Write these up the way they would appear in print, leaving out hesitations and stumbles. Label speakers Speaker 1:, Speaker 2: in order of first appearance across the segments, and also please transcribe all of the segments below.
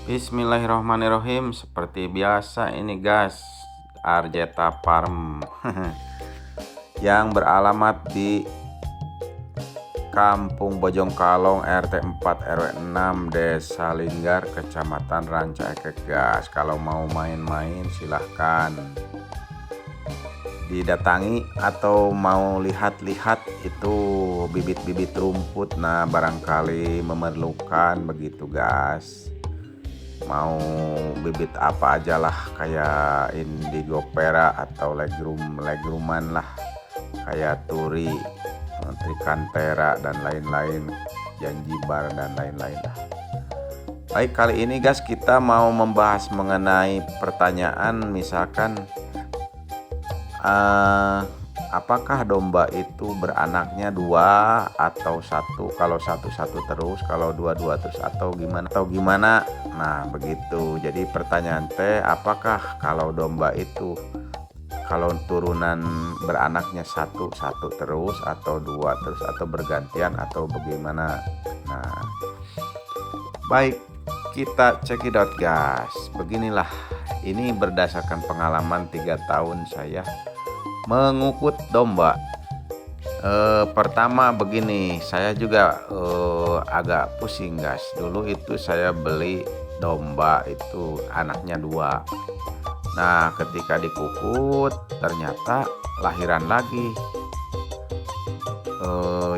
Speaker 1: Bismillahirrahmanirrahim. Seperti biasa ini guys, Arjeta Farm yang beralamat di Kampung Bojongkalong RT 4 RW 6 Desa Linggar Kecamatan Ranca Ekek guys. Kalau mau main-main silahkan didatangi atau mau lihat-lihat itu bibit-bibit rumput. Nah barangkali memerlukan begitu guys, mau bibit apa aja lah, kayak indigo pera atau legruman lah, kayak turi, trikantera dan lain-lain, janjibar dan lain-lain lah. Baik, kali ini guys kita mau membahas mengenai pertanyaan misalkan apakah domba itu beranaknya dua atau satu, kalau satu terus, kalau dua terus, atau gimana. Nah begitu. Jadi pertanyaan teh, apakah kalau domba itu kalau turunan beranaknya satu terus, atau dua terus, atau bergantian, atau bagaimana. Nah baik, kita cekidot guys. Beginilah, ini berdasarkan pengalaman 3 tahun saya mengukut domba. Pertama begini, saya juga agak pusing guys. Dulu itu saya beli domba itu anaknya 2. Nah ketika dikukut ternyata lahiran lagi.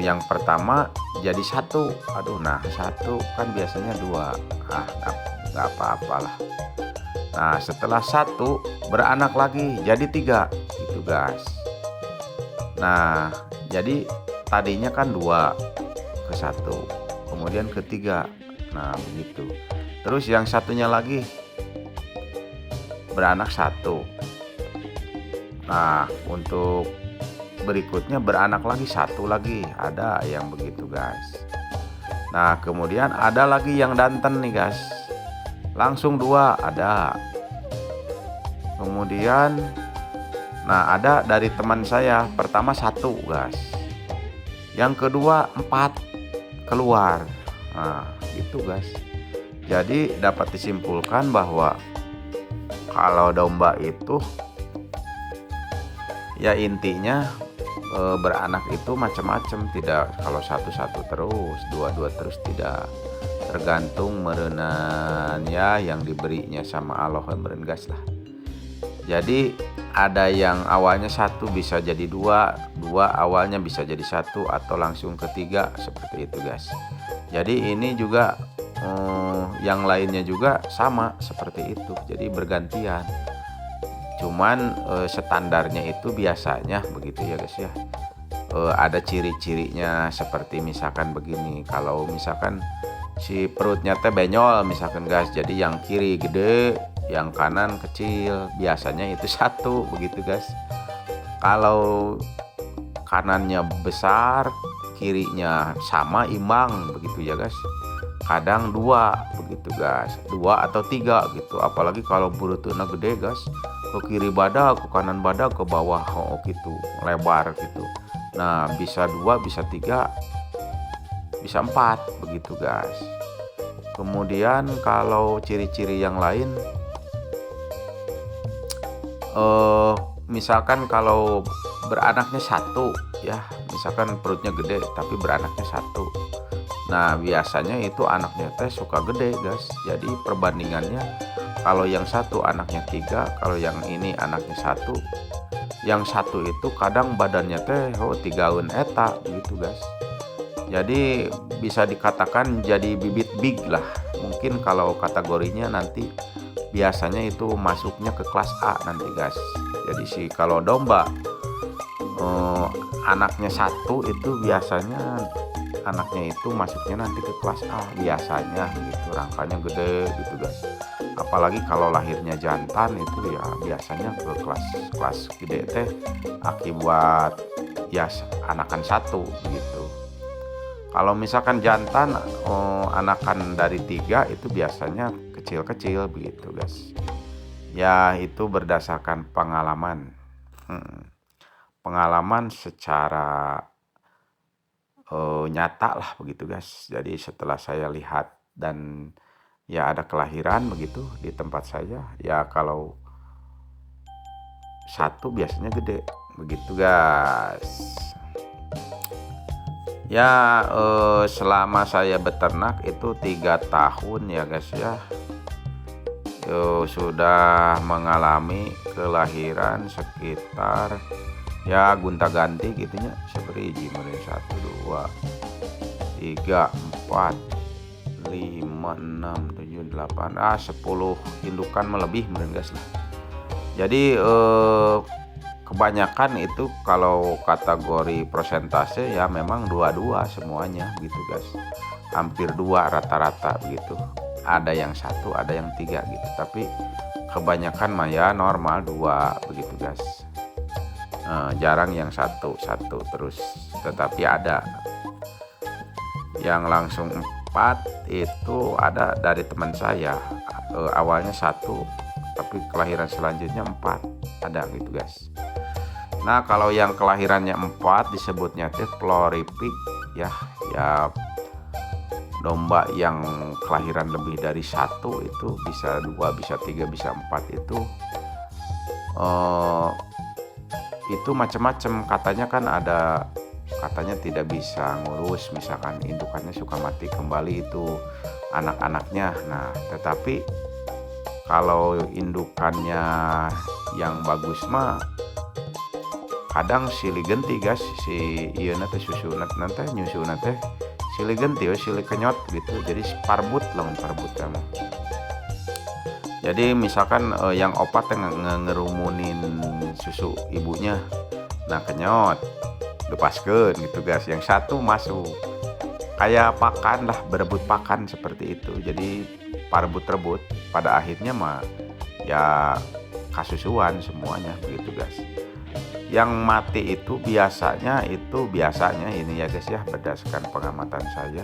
Speaker 1: Yang pertama jadi 1. Aduh, nah 1 kan biasanya 2. Nggak apa-apalah. Nah setelah 1 beranak lagi jadi 3 gitu guys. Nah jadi tadinya kan 2 ke 1, kemudian ke 3. Nah begitu. Terus yang satunya lagi beranak 1. Nah untuk berikutnya beranak lagi 1 lagi, ada yang begitu guys. Nah kemudian ada lagi yang danten nih guys, langsung 2 ada. Kemudian nah ada dari teman saya, pertama 1 guys, yang kedua 4 keluar. Nah gitu guys. Jadi dapat disimpulkan bahwa kalau domba itu ya intinya beranak itu macam-macam, tidak kalau satu terus, dua terus, tidak, tergantung merenan ya yang diberinya sama Allah meren gas lah. Jadi ada yang awalnya 1 bisa jadi 2 awalnya bisa jadi 1, atau langsung ke 3 seperti itu guys. Jadi ini juga yang lainnya juga sama seperti itu, jadi bergantian. Cuman standarnya itu biasanya begitu ya guys ya. Ada ciri-cirinya seperti misalkan begini, kalau misalkan si perutnya teh benyol misalkan guys, jadi yang kiri gede, yang kanan kecil, biasanya itu 1 begitu guys. Kalau kanannya besar, kirinya sama imbang begitu ya guys. Kadang 2 begitu guys, 2 atau 3 gitu. Apalagi kalau burutuna gede guys, ke kiri badak, ke kanan badak, ke bawah gitu, lebar gitu. Nah bisa 2, bisa 3, bisa 4 begitu guys. Kemudian kalau ciri-ciri yang lain, misalkan kalau beranaknya 1 ya, misalkan perutnya gede tapi beranaknya 1. Nah biasanya itu anaknya teh suka gede guys. Jadi perbandingannya, kalau yang 1 anaknya 3, kalau yang ini anaknya 1, yang 1 itu kadang badannya teh 3 eta gitu guys. Jadi bisa dikatakan jadi bibit big lah. Mungkin kalau kategorinya nanti biasanya itu masuknya ke kelas A nanti guys. Jadi sih kalau domba anaknya 1 itu biasanya anaknya itu masuknya nanti ke kelas A biasanya gitu, rangkanya gede gitu guys. Apalagi kalau lahirnya jantan itu ya biasanya ke kelas gede teh, akibat ya anakan 1 gitu. Kalau misalkan jantan anakan dari 3 itu biasanya kecil-kecil begitu guys. Ya itu berdasarkan pengalaman. Pengalaman secara nyata lah begitu guys. Jadi setelah saya lihat dan ya ada kelahiran begitu di tempat saya. Ya kalau satu biasanya gede begitu guys. Ya selama saya beternak itu 3 tahun ya guys ya, sudah mengalami kelahiran sekitar ya gonta-ganti gitunya seberiji mulai 1 2 3 4 5 6 7 8 10 indukan melebih meren guys lah. Jadi kebanyakan itu kalau kategori persentase ya memang 2-2 semuanya gitu guys, hampir 2 rata-rata begitu. Ada yang 1 ada yang 3 gitu, tapi kebanyakan mah ya normal 2 begitu guys. Jarang yang satu terus, tetapi ada yang langsung 4 itu ada dari teman saya. Awalnya 1 tapi kelahiran selanjutnya 4 ada gitu guys. Nah kalau yang kelahirannya 4 disebutnya teh floripik ya, ya domba yang kelahiran lebih dari 1 itu bisa 2 bisa 3 bisa 4 itu macam-macam katanya. Kan ada katanya tidak bisa ngurus, misalkan indukannya suka mati kembali itu anak-anaknya. Nah tetapi kalau indukannya yang bagus mah kadang silih genti guys, si iya nate susu nate nyusu nate silih genti silih kenyot gitu, jadi parbut lawan parbut kamu. Jadi misalkan yang opat yang ngerumunin susu ibunya, nah kenyot lepaskeun gitu guys, yang satu masuk kayak pakan lah, berebut pakan seperti itu. Jadi parbut-rebut pada akhirnya mah ya kasusuan semuanya begitu guys. Yang mati itu biasanya ini ya guys ya, berdasarkan pengamatan saya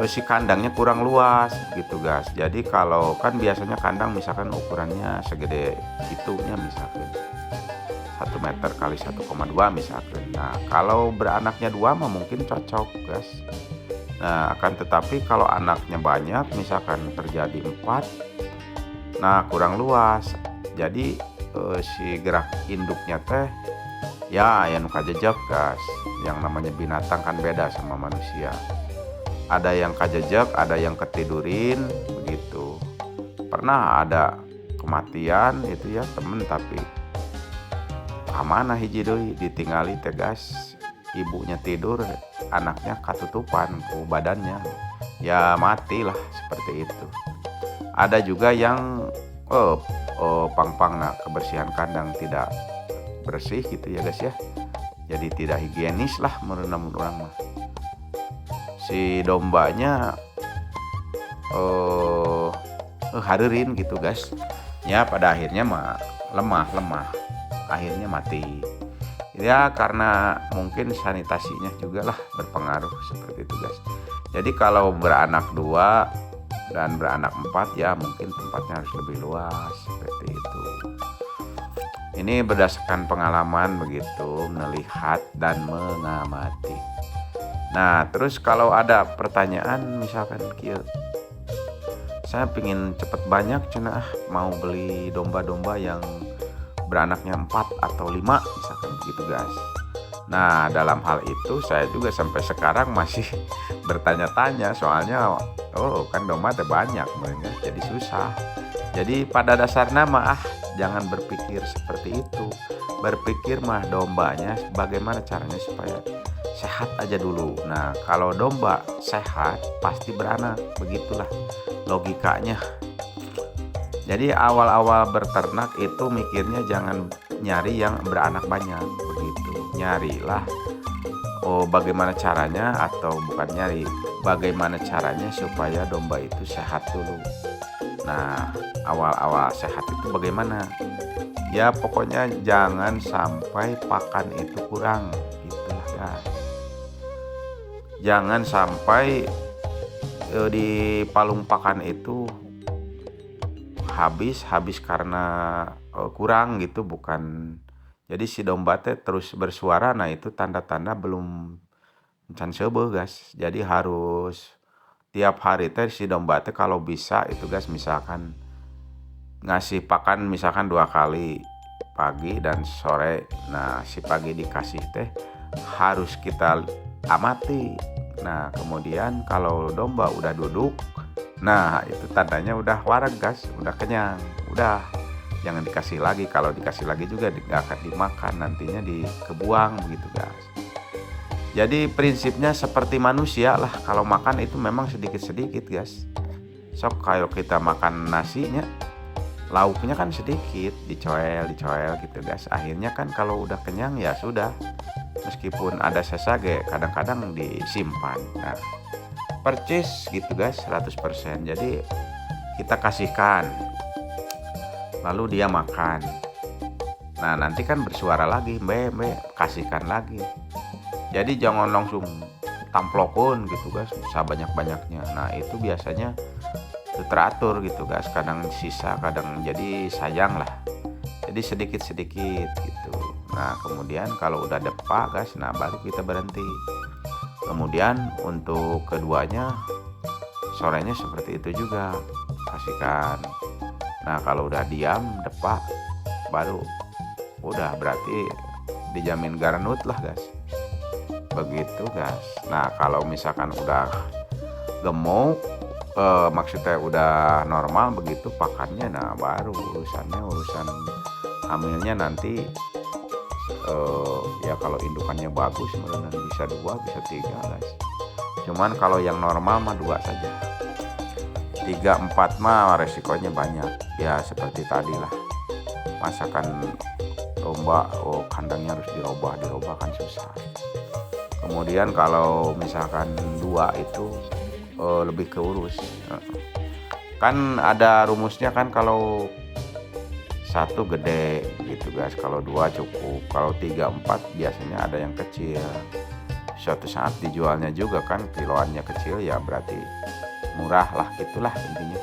Speaker 1: si kandangnya kurang luas gitu guys. Jadi kalau kan biasanya kandang misalkan ukurannya segede itunya misalkan 1 meter kali 1,2 misalkan. Nah kalau beranaknya 2 mah mungkin cocok guys. Nah akan tetapi kalau anaknya banyak misalkan terjadi 4, nah kurang luas. Jadi si gerak induknya teh ya yang kajejak guys. Yang namanya binatang kan beda sama manusia, ada yang kajejak ada yang ketidurin begitu. Pernah ada kematian itu ya temen, tapi amanah hiji deui ditinggali teh guys, ibunya tidur anaknya katutupan ke badannya ya matilah seperti itu. Ada juga yang pang-pang nah kebersihan kandang tidak bersih gitu ya guys ya, jadi tidak higienis lah menurut orang mah. Si dombanya hadirin gitu guys ya, pada akhirnya mah lemah akhirnya mati ya, karena mungkin sanitasinya juga lah berpengaruh seperti itu guys. Jadi kalau beranak 2 dan beranak 4 ya mungkin tempatnya harus lebih luas seperti itu. Ini berdasarkan pengalaman begitu, melihat dan mengamati. Nah terus kalau ada pertanyaan misalkan kieu, saya pingin cepet banyak cenah mau beli domba-domba yang beranaknya 4 atau 5 misalkan begitu guys. Nah dalam hal itu saya juga sampai sekarang masih bertanya-tanya, soalnya kan domba ada banyak mereka jadi susah. Jadi pada dasarnya mah jangan berpikir seperti itu, berpikir mah dombanya bagaimana caranya supaya sehat aja dulu. Nah kalau domba sehat pasti beranak, begitulah logikanya. Jadi awal-awal berternak itu mikirnya jangan nyari yang beranak banyak begitu, nyarilah bagaimana caranya, atau bukan nyari, bagaimana caranya supaya domba itu sehat dulu. Nah awal-awal sehat itu bagaimana ya, pokoknya jangan sampai pakan itu kurang gitulah guys. Jangan sampai di palung pakan itu habis karena kurang gitu, bukan. Jadi si domba teh terus bersuara, nah itu tanda-tanda belum can seubeuh guys. Jadi harus tiap hari teh si domba teh kalau bisa itu guys, misalkan ngasih pakan misalkan 2 kali, pagi dan sore. Nah si pagi dikasih teh harus kita amati. Nah kemudian kalau domba udah duduk, nah itu tandanya udah warak guys, udah kenyang, udah jangan dikasih lagi. Kalau dikasih lagi juga nggak akan dimakan, nantinya dikebuang begitu guys. Jadi prinsipnya seperti manusia lah, kalau makan itu memang sedikit-sedikit guys. Sok kalau kita makan nasinya, lauknya kan sedikit, dicoel gitu guys. Akhirnya kan kalau udah kenyang ya sudah, meskipun ada sesage kadang-kadang disimpan. Nah percis gitu guys, 100%. Jadi kita kasihkan, lalu dia makan. Nah nanti kan bersuara lagi, mbe kasihkan lagi. Jadi jangan langsung tamplokun gitu guys, sebanyak-banyaknya. Nah itu biasanya teratur gitu guys, kadang sisa kadang, jadi sayang lah, jadi sedikit-sedikit gitu. Nah kemudian kalau udah depak guys, nah baru kita berhenti. Kemudian untuk keduanya sorenya seperti itu juga, kasihkan. Nah kalau udah diam depak, baru udah berarti dijamin garnut lah guys, begitu guys. Nah kalau misalkan udah gemuk, maksudnya udah normal begitu pakannya, nah baru urusan hamilnya nanti. Ya kalau indukannya bagus beneran bisa 2 bisa 3 guys. Cuman kalau yang normal mah 2 saja, 3-4 mah resikonya banyak. Ya seperti tadi lah, masakan domba, kandangnya harus dirubah kan susah. Kemudian kalau misalkan 2 itu lebih keurus. Kan ada rumusnya kan, kalau 1 gede gitu guys, kalau 2 cukup, kalau 3-4 biasanya ada yang kecil. Suatu saat dijualnya juga kan kiloannya kecil, ya berarti murah lah, gitulah intinya.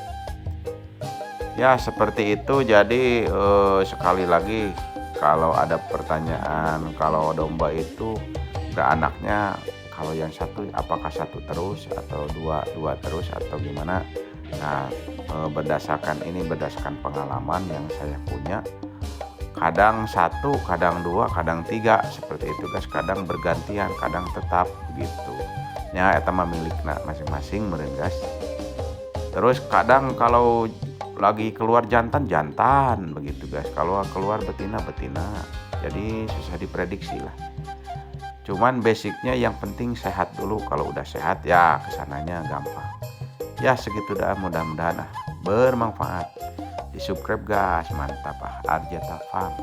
Speaker 1: Ya seperti itu. Jadi sekali lagi, kalau ada pertanyaan kalau domba itu beranaknya, kalau yang satu apakah 1 terus atau dua terus atau gimana. Nah berdasarkan pengalaman yang saya punya, kadang 1, kadang 2, kadang 3 seperti itu guys. Kadang bergantian, kadang tetap begitu ya, eta mah milikna masing-masing meureun guys. Terus kadang kalau lagi keluar jantan begitu guys, kalau keluar betina. Jadi susah diprediksi lah. Cuman basicnya yang penting sehat dulu. Kalau udah sehat ya kesananya gampang. Ya segitu dah, mudah-mudahan bermanfaat. Di subscribe guys, mantap Arjata Farm.